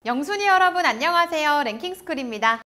영순이 여러분 안녕하세요. 랭킹스쿨입니다.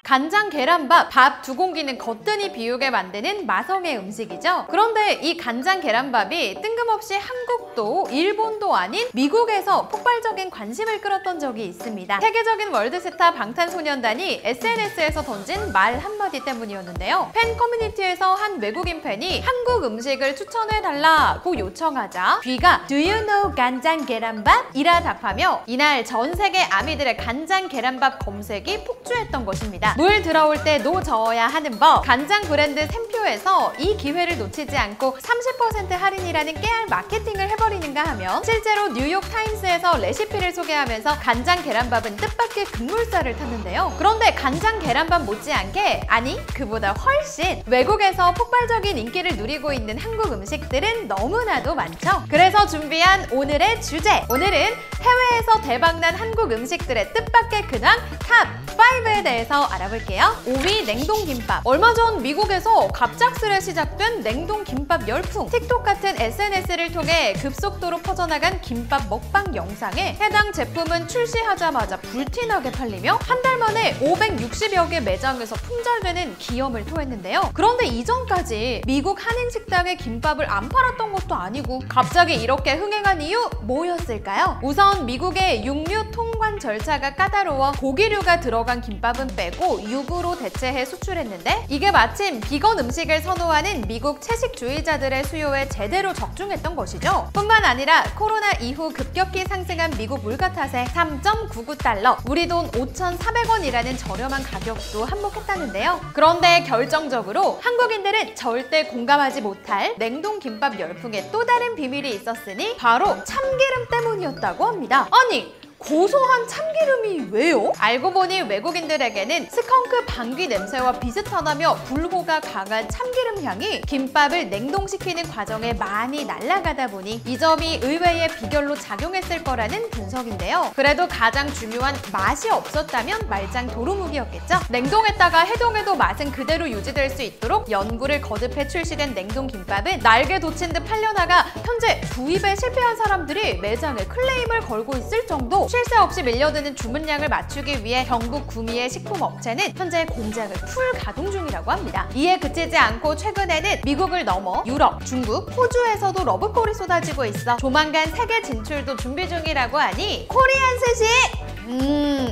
간장 계란밥, 밥 2공기는 거뜬히 비우게 만드는 마성의 음식이죠. 그런데 이 간장 계란밥이 뜬금없이 한국도 일본도 아닌 미국에서 폭발적인 관심을 끌었던 적이 있습니다. 세계적인 월드스타 방탄소년단이 SNS에서 던진 말 한마디 때문이었는데요. 팬 커뮤니티에서 한 외국인 팬이 한국 음식을 추천해달라고 요청하자 귀가 Do you know 간장 계란밥? 이라 답하며 이날 전 세계 아미들의 간장 계란밥 검색이 폭주했던 것입니다. 물 들어올 때 노 저어야 하는 법, 간장 브랜드 샘표에서 이 기회를 놓치지 않고 30% 할인이라는 깨알 마케팅을 해버리는가 하면 실제로 뉴욕타임스에서 레시피를 소개하면서 간장 계란밥은 뜻밖의 급물살을 탔는데요. 그런데 간장 계란밥 못지않게, 아니 그보다 훨씬 외국에서 폭발적인 인기를 누리고 있는 한국 음식들은 너무나도 많죠. 그래서 준비한 오늘의 주제, 오늘은 해외에서 대박난 한국 음식들의 뜻밖의 근황 탑 5에 대해서 알아볼게요. 5위 냉동김밥. 얼마 전 미국에서 갑작스레 시작된 냉동김밥 열풍. 틱톡 같은 SNS를 통해 급속도로 퍼져나간 김밥 먹방 영상에 해당 제품은 출시하자마자 불티나게 팔리며 한 달 만에 560여 개 매장에서 품절되는 기염을 토했는데요. 그런데 이전까지 미국 한인식당에 김밥을 안 팔았던 것도 아니고 갑자기 이렇게 흥행한 이유 뭐였을까요? 우선 미국의 육류 통관 절차가 까다로워 고기류가 들어간 김밥은 빼고 육으로 대체해 수출했는데 이게 마침 비건 음식을 선호하는 미국 채식주의자들의 수요에 제대로 적중했던 것이죠. 뿐만 아니라 코로나 이후 급격히 상승한 미국 물가 탓에 3.99달러, 우리 돈 5,400원이라는 저렴한 가격도 한몫했다는데요. 그런데 결정적으로 한국인들은 절대 공감하지 못할 냉동김밥 열풍에 또 다른 비밀이 있었으니 바로 참기름 때문이었다고 합니다. 아니, 고소한 참기름이 왜요? 알고 보니 외국인들에게는 스컹크 방귀 냄새와 비슷하다며 불호가 강한 참기름 향이 김밥을 냉동시키는 과정에 많이 날아가다 보니 이 점이 의외의 비결로 작용했을 거라는 분석인데요. 그래도 가장 중요한 맛이 없었다면 말짱 도루묵이었겠죠? 냉동했다가 해동해도 맛은 그대로 유지될 수 있도록 연구를 거듭해 출시된 냉동김밥은 날개 돋친 듯 팔려나가 현재 구입에 실패한 사람들이 매장에 클레임을 걸고 있을 정도. 쉴 새 없이 밀려드는 주문량을 맞추기 위해 경북 구미의 식품업체는 현재 공장을 풀 가동 중이라고 합니다. 이에 그치지 않고 최근에는 미국을 넘어 유럽, 중국, 호주에서도 러브콜이 쏟아지고 있어 조만간 세계 진출도 준비 중이라고 하니 코리안 스시!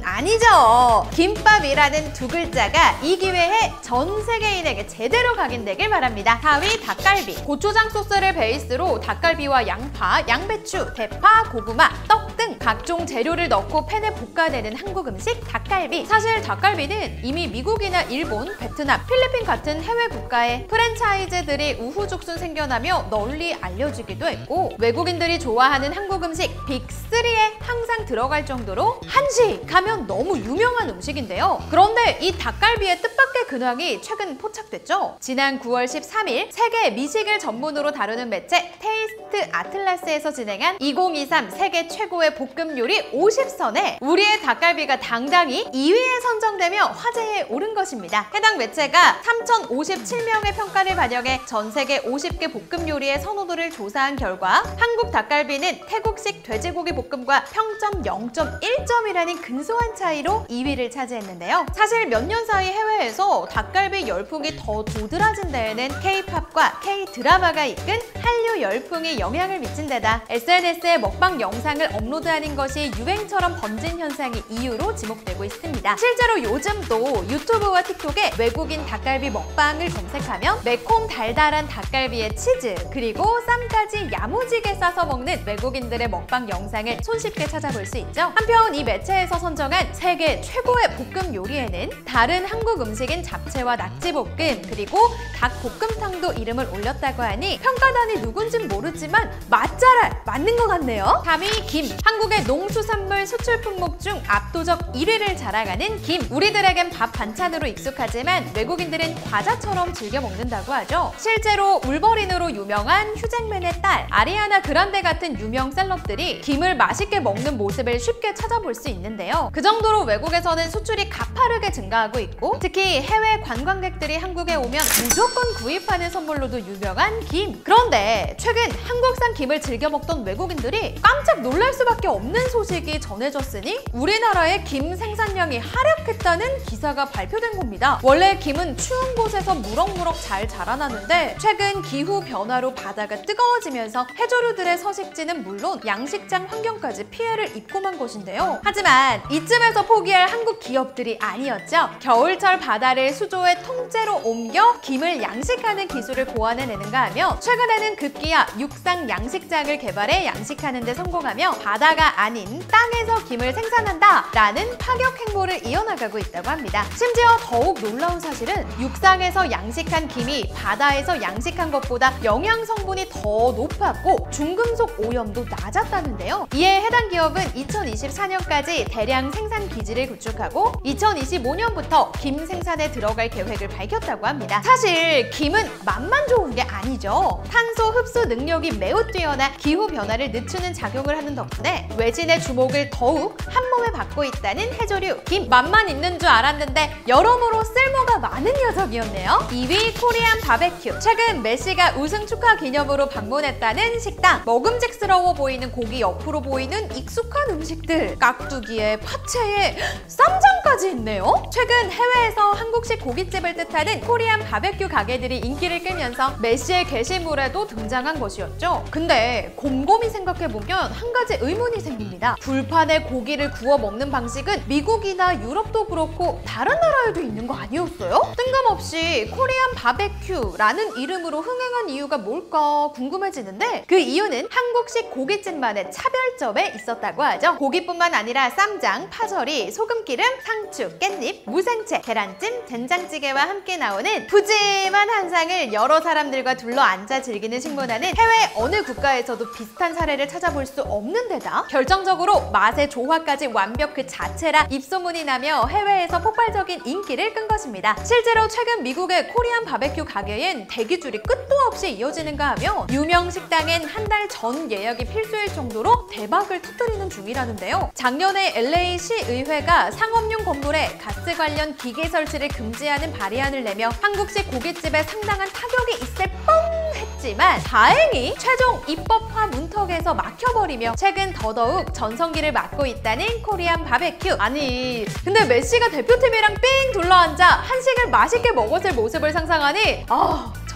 아니죠. 김밥이라는 두 글자가 이 기회에 전 세계인에게 제대로 각인되길 바랍니다. 4위 닭갈비. 고추장 소스를 베이스로 닭갈비와 양파, 양배추, 대파, 고구마, 떡 등 각종 재료를 넣고 팬에 볶아내는 한국 음식 닭갈비. 사실 닭갈비는 이미 미국이나 일본, 베트남, 필리핀 같은 해외 국가에 프랜차이즈들이 우후죽순 생겨나며 널리 알려지기도 했고 외국인들이 좋아하는 한국 음식 빅3에 항상 들어갈 정도로 한식 하면 너무 유명한 음식인데요. 그런데 이 닭갈비의 뜻밖의 근황이 최근 포착됐죠. 지난 9월 13일 세계 미식을 전문으로 다루는 매체 테이스트 아틀라스에서 진행한 2023 세계 최고의 볶음 요리 50선에 우리의 닭갈비가 당당히 2위에 선정되며 화제에 오른 것입니다. 해당 매체가 3,057명의 평가를 반영해 전 세계 50개 볶음 요리의 선호도를 조사한 결과 한국 닭갈비는 태국식 돼지고기 볶음과 평점 0.1점이라는 근소한 차이로 2위를 차지했는데요. 사실 몇 년 사이 해외에서 닭갈비 열풍이 더 도드라진 데에는 K-팝과 K-드라마가 이끈 한류 열풍이 영향을 미친 데다 SNS에 먹방 영상을 업로드하는 것이 유행처럼 번진 현상이 이유로 지목되고 있습니다. 실제로 요즘도 유튜브와 틱톡에 외국인 닭갈비 먹방을 검색하면 매콤 달달한 닭갈비에 치즈 그리고 쌈까지 야무지게 싸서 먹는 외국인들의 먹방 영상을 손쉽게 찾아볼 수 있죠. 한편 이 매체에서 선정한 세계 최고의 볶음 요리에는 다른 한국 음식인 잡채와 낙지볶음 그리고 닭볶음탕도 이름을 올렸다고 하니 평가단이 누군진 모르지만 맛잘알 맞는 것 같네요. 3위 김. 한국의 농수산물 수출 품목 중 압도적 1위를 자랑하는 김. 우리들에겐 밥 반찬으로 익숙하지만 외국인들은 과자처럼 즐겨 먹는다고 하죠. 실제로 울버린으로 유명한 휴잭맨의 딸 아리아나 그란데 같은 유명 셀럽들이 김을 맛있게 먹는 모습을 쉽게 찾아볼 수 있는데요. 그 정도로 외국에서는 수출이 가파르게 증가하고 있고, 특히 해외 관광객들이 한국에 오면 무조건 구입하는 선물로도 유명한 김. 그런데 최근 한국산 김을 즐겨 먹던 외국인들이 깜짝 놀랄 수밖에 없는 소식이 전해졌으니 우리나라의 김 생산량이 하락했다는 기사가 발표된 겁니다. 원래 김은 추운 곳에서 무럭무럭 잘 자라나는데 최근 기후 변화로 바다가 뜨거워지면서 해조류들의 서식지는 물론 양식장 환경까지 피해를 입고만 것인데요. 하지만 이쯤에서 포기할 한국 기업들이 아니었죠. 겨울철 바다를 수조에 통째로 옮겨 김을 양식하는 기술을 고안해내는가 하며 최근에는 급기야 육상 양식장을 개발해 양식하는 데 성공하며 바다가 아닌 땅에서 김을 생산한다 라는 파격 행보를 이어나가고 있다고 합니다. 심지어 더욱 놀라운 사실은 육상에서 양식한 김이 바다에서 양식한 것보다 영양 성분이 더 높았고 중금속 오염도 낮았다는데요. 이에 해당 기업은 2024년까지 대량 생산 기지를 구축하고 2025년부터 김 생산에 들어갈 계획을 밝혔다고 합니다. 사실 김은 맛만 좋은 게 아니죠. 탄소 흡수 능력이 매우 뛰어나 기후 변화를 늦추는 작용을 하는 덕분에 외진의 주목을 더욱 한몸에 받고 있다는 해조류 김. 맛만 있는 줄 알았는데 여러모로 쓸모가 많은 녀석이었네요. 2위 코리안 바베큐. 최근 메시가 우승 축하 기념으로 방문했다는 식당. 먹음직스러워 보이는 고기 옆으로 보이는 익숙한 음식들. 깍두기에 파채에 쌈장까지 있네요. 최근 해외에서 한국식 고깃집을 뜻하는 코리안 바베큐 가게들이 인기를 끌면서 메시의 게시물에도 등장한 것이었죠. 근데 곰곰이 생각해보면 한 가지 의문이 생깁니다. 불판에 고기를 구워 먹는 방식은 미국이나 유럽도 그렇고 다른 나라에도 있는 거 아니었어요? 뜬금없이 코리안 바베큐라는 이름으로 흥행한 이유가 뭘까 궁금해지는데 그 이유는 한국식 고깃집만의 차별점에 있었다고 하죠. 고기뿐만 아니라 쌈장, 파절이, 소금기름, 상추, 깻잎, 무생채, 계란찜, 된장찌개와 함께 나오는 푸짐한 한상을 여러 사람들과 둘러 앉아 즐기는 식문화는 해외 어느 국가에서도 비슷한 사례를 찾아볼 수 없는 데다 결정적으로 맛의 조화까지 완벽 그 자체라 입소문이 나며 해외에서 폭발적인 인기를 끈 것입니다. 실제로 최근 미국의 코리안 바베큐 가게엔 대기줄이 끝도 없이 이어지는가 하며 유명 식당엔 한 달 전 예약이 필수일 정도로 대박을 터뜨리는 중이라는데요. 작년에 LA 시의회가 상업용 건물에 가스 관련 기계 설치를 금지하는 발의안을 내며 한국식 고깃집에 상당한 타격이 있을 뻔 했지만 다행히 최종 입법화 문턱에서 막혀버리며 최근 더더욱 전성기를 맞고 있다는 코리안 바베큐. 아니 근데 메시가 대표팀이랑 삥 둘러앉아 한식을 맛있게 먹었을 모습을 상상하니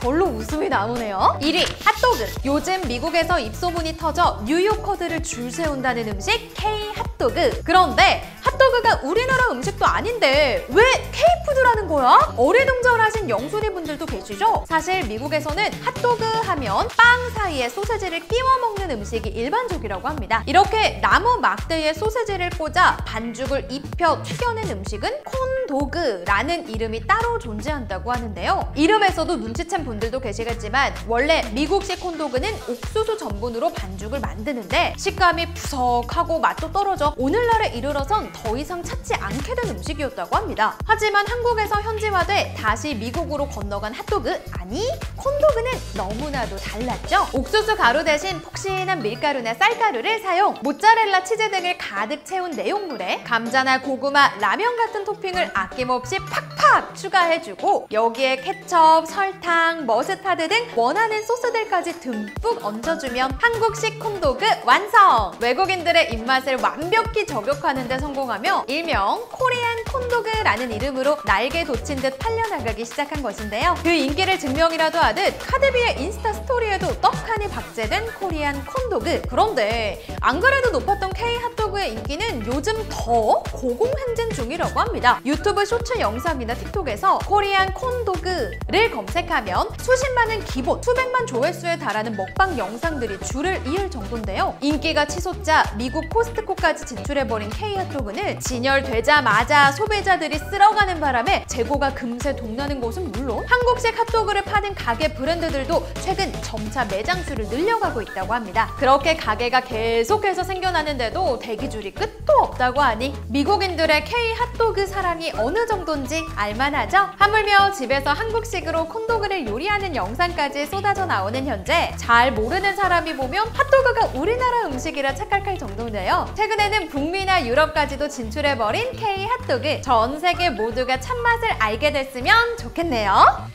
절로 웃음이 나오네요. 1위 핫도그. 요즘 미국에서 입소문이 터져 뉴요커들을 줄 세운다는 음식 K 핫도그. 그런데 핫도그가 우리나라 음식도 아닌데 왜 K푸드라는 거야? 어리둥절하신 영순이 분들도 계시죠? 사실 미국에서는 핫도그 하면 빵 사이에 소세지를 끼워 먹는 음식이 일반적이라고 합니다. 이렇게 나무 막대에 소세지를 꽂아 반죽을 입혀 튀겨낸 음식은 콘도그라는 이름이 따로 존재한다고 하는데요. 이름에서도 눈치챈 분들도 계시겠지만 원래 미국식 콘도그는 옥수수 전분으로 반죽을 만드는데 식감이 푸석하고 맛도 떨어져 오늘날에 이르러선 더 이상 찾지 않게 된 음식이었다고 합니다. 하지만 한국에서 현지화돼 다시 미국으로 건너간 핫도그, 아니 콘도그는 너무나도 달랐죠. 옥수수 가루 대신 폭신한 밀가루나 쌀가루를 사용, 모짜렐라 치즈 등을 가득 채운 내용물에 감자나 고구마, 라면 같은 토핑을 아낌없이 팍팍 추가해주고 여기에 케첩, 설탕, 머스타드 등 원하는 소스들까지 듬뿍 얹어주면 한국식 콘도그 완성! 외국인들의 입맛을 완벽히 저격하는 데 성공하며 일명 코리안 콘도그라는 이름으로 날개 돋친 듯 팔려나가기 시작한 것인데요. 그 인기를 증명이라도 하듯 카드비의 인스타 스토리에도 떡하니 박제된 코리안 콘도그. 그런데 안 그래도 높았던 K 핫도그의 인기는 요즘 더 고공행진 중이라고 합니다. 유튜브 쇼츠 영상이나 틱톡에서 코리안 콘도그를 검색하면 수십만은 기본, 수백만 조회수에 달하는 먹방 영상들이 줄을 이을 정도인데요. 인기가 치솟자 미국 코스트코까지 진출해버린 K 핫도그는 진열되자마자 소비자들이 쓸어가는 바람에 재고가 금세 동나는 것은 물론 한국식 핫도그를 파는 가게 브랜드들도 최근 점차 매장 수를 늘려가고 있다고 합니다. 그렇게 가게가 계속해서 생겨나는데도 대기줄이 끝도 없다고 하니 미국인들의 K 핫도그 사랑이 어느 정도인지 알만하죠? 하물며 집에서 한국식으로 콘도그를 요리하는 요리하는 영상까지 쏟아져 나오는 현재 잘 모르는 사람이 보면 핫도그가 우리나라 음식이라 착각할 정도인데요. 최근에는 북미나 유럽까지도 진출해버린 K 핫도그. 전 세계 모두가 참맛을 알게 됐으면 좋겠네요.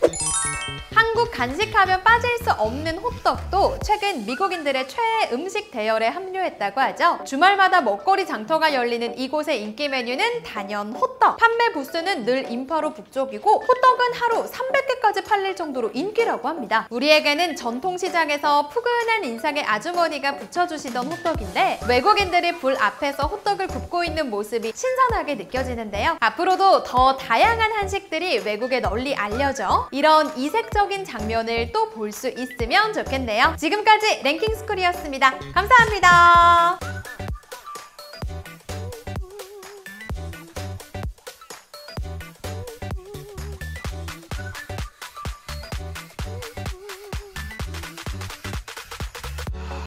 한국 간식하면 빠질 수 없는 호떡도 최근 미국인들의 최애 음식 대열에 합류했다고 하죠. 주말마다 먹거리 장터가 열리는 이곳의 인기 메뉴는 단연 호떡. 판매 부스는 늘 인파로 북적이고 호떡은 하루 300개까지 팔릴 정도로 인기라고 합니다. 우리에게는 전통시장에서 푸근한 인상의 아주머니가 부쳐주시던 호떡인데 외국인들이 불 앞에서 호떡을 굽고 있는 모습이 신선하게 느껴지는데요. 앞으로도 더 다양한 한식들이 외국에 널리 알려져 이런 이색적인 장면을 또 볼 수 있으면 좋겠네요. 지금까지 랭킹스쿨이었습니다. 감사합니다.